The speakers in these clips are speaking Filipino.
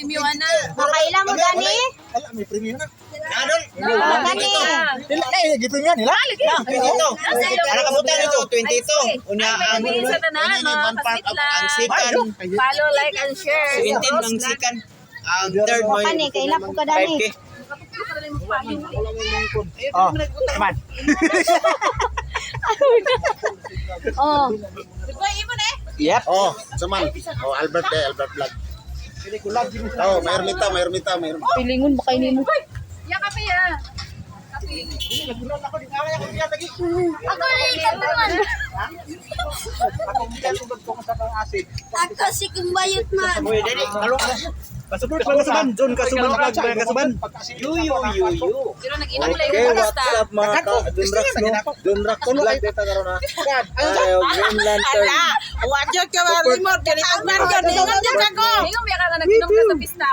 premium na. Makailan mo, Dani? Wala, may premium na. Adol. Dani. Dili na, gi-premium nila. Ito. Ano kabutan ito? 22. Unya ang May sa tanan, mga kasit lang. ang second. Follow, like, and share. 17 ang second. Ang third mo. Kani, kailan po ka, Dani? 5K. Oh, man. Oh, Yep. Oh, saman. Oh, Albert Albert vlog. Oh, mayroon. pilingon ba kayo nimo? Ya, kape ya. Ako rin naman. Ako si kumbayot man. Uy, dali. Alo. Kasuban, John Kasuban vlog, Kasuban. Yu. Pero nag-inom lang Okay, yung what's basta. up mga ka-Dunrax, no? Dunrax vlog dito karon na. Ayaw, Green Lantern. Wadyo ka ba limot ganito man ganingan jud ako. Ngayon, biya ka na nag-inom ka sa pista.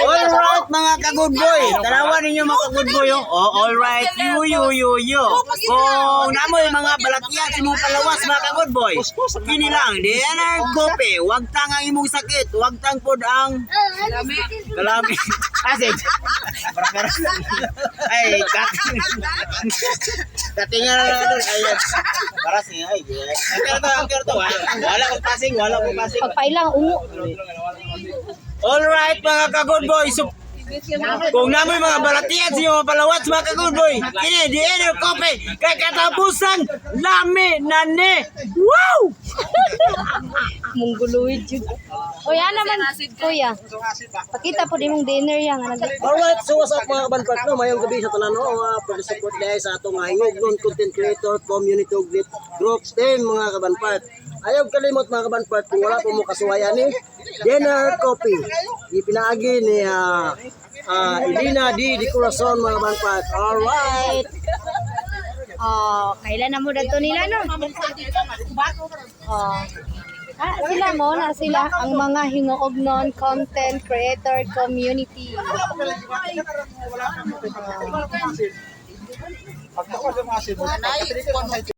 Alright mga ka-good boy. Tanawan ninyo mga ka-good boy. Oh, alright. Yu. Kung namoy mga balakyan si mong palawas mga ka-good boy. Kini lang, dinner kope. Wag tang ang imong sakit. Wag tang pod ang kalami. Asig. Ay, katingan na doon. Ayan. Para siya. Ay, angker to. Wala kong passing. Pagpailang ungo. Alright mga ka-good boy. So, kung namoy mga balatian sa mga palawat mga ka-good boy. Kini, di eno kope. Kay katapusan, lami nane. Wow! Mungguluid jud. O yan naman, kuya. Pakita po din mong dinner yan. Alright, so what's up mga kabanpat, no? Mayong gabi sa tanan, no? Pag-support dahil sa atong hingog non content creator, community group team mga kabanpat. Ayaw kalimot mga kabanpat, kung wala po mo kasuwayan ni dinner coffee. Ipinaagi ni Elina D. Corazon mga kabanpat. Alright. Oh, kailan na mo dato nila, no? Oh. Sila mo na sila ang mga hingoog non content creator community. Pag ako sa mga